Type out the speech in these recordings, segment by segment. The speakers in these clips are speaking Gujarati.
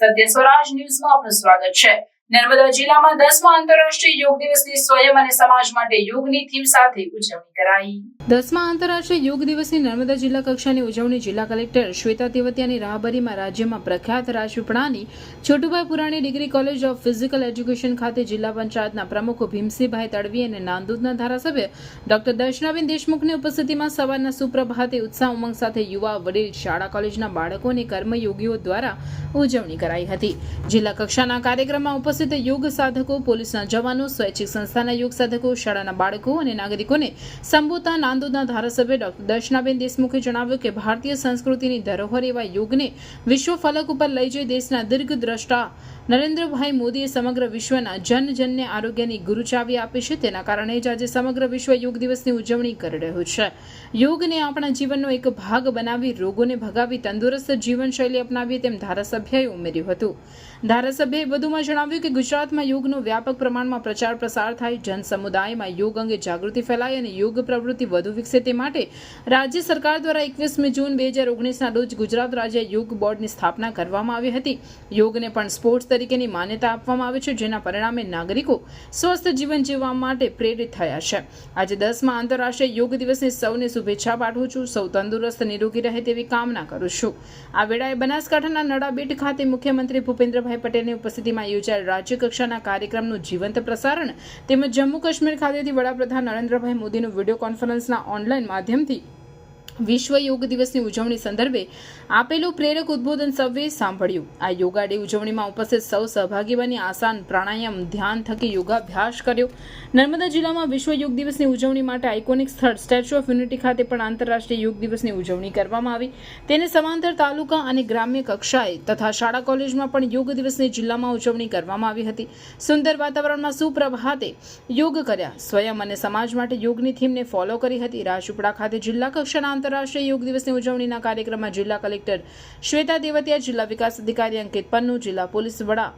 સત્ય સ્વરાજ ન્યૂઝમાં આપનું સ્વાગત છે। નર્મદા જિલ્લામાં 10મા આંતરરાષ્ટ્રીય યોગ દિવસની સ્વયં અને સમાજ માટે યોગની થીમ સાથે ઉજવણી કરાઈ। 10મા આંતરરાષ્ટ્રીય યોગ દિવસની નર્મદા જિલ્લા કક્ષાની ઉજવણી જિલ્લા કલેક્ટર શ્વેતા તેવતિયાની રાહબરીમાં રાજ્યમાં પ્રખ્યાત રાજપીપળાની Chhotubhai Purani degree college of physical education ખાતે જિલ્લા પંચાયતના પ્રમુખ ભીમસિંહભાઈ તડવી અને નાંદોદના ધારાસભ્ય ડોક્ટર દર્શનાબેન દેશમુખની ઉપસ્થિતિમાં સવારના સુપ્રભાતે ઉત્સાહ ઉમંગ સાથે યુવા વડીલ શાળા કોલેજના બાળકો અને કર્મયોગીઓ દ્વારા ઉજવણી કરાઈ હતી। જિલ્લા કક્ષાના કાર્યક્રમમાં ઉપસ્થિત યોગ સાધકો, પોલીસના જવાનો, સ્વૈચ્છિક સંસ્થાના યોગ સાધકો, શાળાના બાળકો અને નાગરિકોને સંબોધતા નાંદોદના ધારાસભ્ય ડોક્ટર દર્શનાબેન દેશમુખે જણાવ્યું કે ભારતીય સંસ્કૃતિની ધરોહર એવા યોગને વિશ્વ ફલક ઉપર લઈ જઈ દેશના દીર્ઘદ્રષ્ટા નરેન્દ્રભાઈ મોદીએ સમગ્ર વિશ્વના જનજનને આરોગ્યની ગુરુચાવી આપી છે। તેના કારણે જ આજે સમગ્ર વિશ્વ યોગ દિવસની ઉજવણી કરી રહ્યું છે। યોગને આપણા જીવનનો એક ભાગ બનાવી રોગોને ભગાવી તંદુરસ્ત જીવનશૈલી અપનાવીએ તેમ ધારાસભ્યએ ઉમેર્યું હતું। ધારાસભ્યએ વધુમાં જણાવ્યું કે ગુજરાતમાં યોગનો વ્યાપક પ્રમાણમાં પ્રચાર પ્રસાર થાય, જન સમુદાયમાં યોગ અંગે જાગૃતિ ફેલાય અને યોગ પ્રવૃત્તિ વધુ વિકસે તે માટે રાજ્ય સરકાર દ્વારા 21મી જૂન 2019ના રોજ ગુજરાત રાજ્ય યોગ બોર્ડની સ્થાપના કરવામાં આવી હતી। યોગને પણ સ્પોર્ટ્સ તરીકેની માન્યતા આપવામાં આવે છે, જેના પરિણામે નાગરિકો સ્વસ્થ જીવન જીવવા માટે પ્રેરિત થયા છે। આજે 10મા આંતરરાષ્ટ્રીય યોગ દિવસની સૌને શુભેચ્છા પાઠવું છું। સૌ તંદુરસ્ત નિરોગી રહે તેવી કામના કરું છું। આ વેળાએ બનાસકાંઠાના નડાબેટ ખાતે મુખ્યમંત્રી ભૂપેન્દ્રભાઈ પટેલની ઉપસ્થિતિમાં યોજાયેલ રાજ્ય કક્ષાના કાર્યક્રમનું જીવંત પ્રસારણ તેમજ જમ્મુ કાશ્મીર ખાતેથી વડાપ્રધાન નરેન્દ્રભાઈ મોદીનું વિડીયો કોન્ફરન્સના ઓનલાઈન માધ્યમથી વિશ્વ યોગ દિવસની ઉજવણી સંદર્ભે આપેલું પ્રેરક ઉદ્બોધન સૌએ સાંભળ્યું। આ યોગા ડે ઉજવણીમાં ઉપસ્થિત સૌ સહભાગી બની આસન, પ્રાણાયામ, ધ્યાન થકી યોગાભ્યાસ કર્યો। નર્મદા જિલ્લામાં વિશ્વ યોગ દિવસની ઉજવણી માટે આઇકોનિક સ્થળ સ્ટેચ્યુ ઓફ યુનિટી ખાતે પણ આંતરરાષ્ટ્રીય યોગ દિવસની ઉજવણી કરવામાં આવી। તેને સમાંતર તાલુકા અને ગ્રામ્ય કક્ષાએ તથા શાળા કોલેજમાં પણ યોગ દિવસની જિલ્લામાં ઉજવણી કરવામાં આવી હતી। સુંદર વાતાવરણમાં સુપ્રભાતે યોગ કર્યા, સ્વયં અને સમાજ માટે યોગની થીમને ફોલો કરી હતી। રાજપીપળા ખાતે જિલ્લા કક્ષાના આંતરરાષ્ટ્રીય યોગ દિવસની ઉજવણીના કાર્યક્રમમાં જિલ્લા કલેક્ટર શ્વેતા તેવતિયા, જિલ્લા વિકાસ અધિકારી અંકિત પન્નુ, જિલ્લા પોલીસ વડા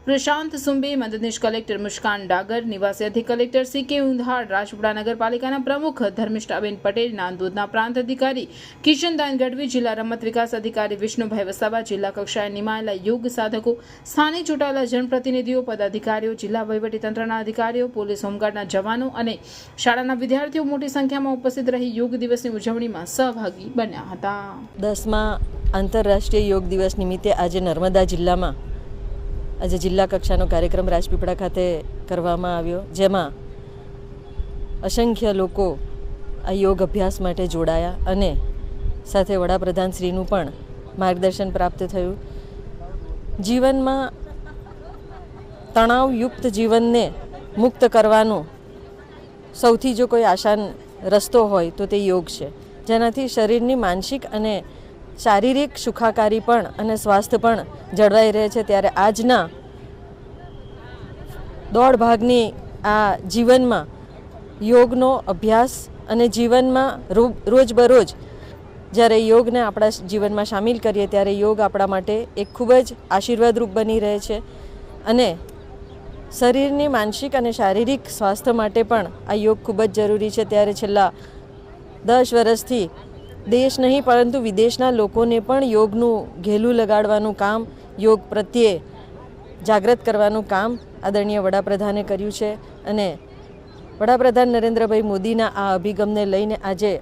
પ્રશાંત સુંબે, મદદનીશ કલેક્ટર મુસ્કાન ડાગર, નિવાસી અધિક કલેક્ટર CK ઉંધાડ, રાજપીપળા નગરપાલિકાના પ્રમુખ ધર્મિષ્ઠાબેન પટેલ, નાંદોદના પ્રાંત અધિકારી કિશનદાન ગઢવી, જિલ્લા રમત વિકાસ અધિકારી વિષ્ણુભાઈ વસાવા, જિલ્લા કક્ષાએ નિમાયેલા યોગ સાધકો, સ્થાનિક ચૂંટાયેલા જનપ્રતિનિધિઓ, પદાધિકારીઓ, જિલ્લા વહીવટીતંત્રના અધિકારીઓ, પોલીસ હોમગાર્ડના જવાનો અને શાળાના વિદ્યાર્થીઓ મોટી સંખ્યામાં ઉપસ્થિત રહી યોગ દિવસની ઉજવણીમાં સહભાગી બન્યા હતા। 10મા આંતરરાષ્ટ્રીય યોગ દિવસ નિમિત્તે આજે નર્મદા જિલ્લામાં આજે જિલ્લા કક્ષાનો કાર્યક્રમ રાજપીપળા ખાતે કરવામાં આવ્યો, જેમાં અસંખ્ય લોકો આ યોગ અભ્યાસ માટે જોડાયા અને સાથે વડાપ્રધાન શ્રીનું પણ માર્ગદર્શન પ્રાપ્ત થયું। જીવનમાં તણાવયુક્ત જીવનને મુક્ત કરવાનું સૌથી જો કોઈ આસાન રસ્તો હોય તો તે યોગ છે, જેનાથી શરીરની માનસિક અને શારીરિક સુખાકારી પણ અને સ્વાસ્થ્ય પણ જળવાઈ રહે છે। ત્યારે આજના દોઢ ભાગની આ જીવનમાં યોગનો અભ્યાસ અને જીવનમાં રોજબરોજ જ્યારે યોગને આપણા જીવનમાં સામેલ કરીએ ત્યારે યોગ આપણા માટે એક ખૂબ જ આશીર્વાદરૂપ બની રહે છે અને શરીરની માનસિક અને શારીરિક સ્વાસ્થ્ય માટે પણ આ યોગ ખૂબ જ જરૂરી છે। ત્યારે છેલ્લા 10 વર્ષથી દેશ નહીં પરંતુ વિદેશના લોકોને પણ યોગનું ઘેલું લગાડવાનું કામ, યોગ પ્રત્યે જાગૃત કરવાનું કામ આદરણીય વડાપ્રધાને કર્યું છે અને વડાપ્રધાન નરેન્દ્રભાઈ મોદીના આ અભિગમને લઈને આજે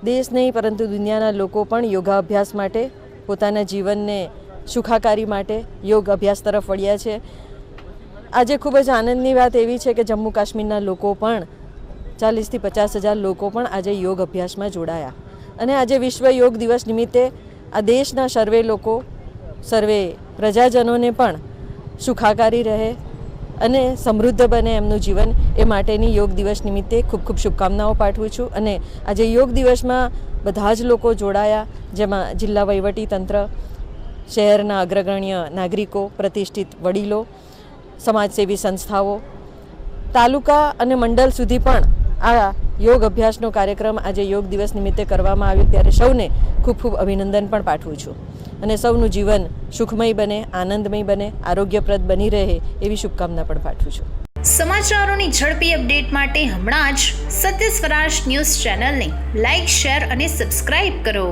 દેશ નહીં પરંતુ દુનિયાના લોકો પણ યોગાભ્યાસ માટે, પોતાના જીવનને સુખાકારી માટે યોગ અભ્યાસ તરફ વળ્યા છે। આજે ખૂબ જ આનંદની વાત એવી છે કે જમ્મુ કાશ્મીરના લોકો પણ 40,000થી 50,000 લોકો પણ આજે યોગ અભ્યાસમાં જોડાયા અને આજે વિશ્વ યોગ દિવસ નિમિત્તે આ દેશના સર્વે લોકો, સર્વે પ્રજાજનોને પણ સુખાકારી રહે અને સમૃદ્ધ બને એમનું જીવન, એ માટેની યોગ દિવસ નિમિત્તે ખૂબ ખૂબ શુભકામનાઓ પાઠવું છું। અને આજે યોગ દિવસમાં બધા જ લોકો જોડાયા, જેમાં જિલ્લા વહીવટીતંત્ર, શહેરના અગ્રગણ્ય નાગરિકો, પ્રતિષ્ઠિત વડીલો, સમાજસેવી સંસ્થાઓ, તાલુકા અને મંડળ સુધી પણ આ યોગ અભ્યાસનો કાર્યક્રમ આજે યોગ દિવસ નિમિત્તે કરવામાં આવ્યો। ત્યારે સૌને ખૂબ ખૂબ અભિનંદન પણ પાઠવું છું અને સૌનું જીવન સુખમય બને, આનંદમય બને, આરોગ્યપ્રદ બની રહે એવી શુભકામના પણ પાઠવું છું। સમાચારોની ઝડપી અપડેટ માટે હમણાં જ સત્ય સ્વરાજ ન્યૂઝ ચેનલને લાઇક, શેર અને સબસ્ક્રાઇબ કરો।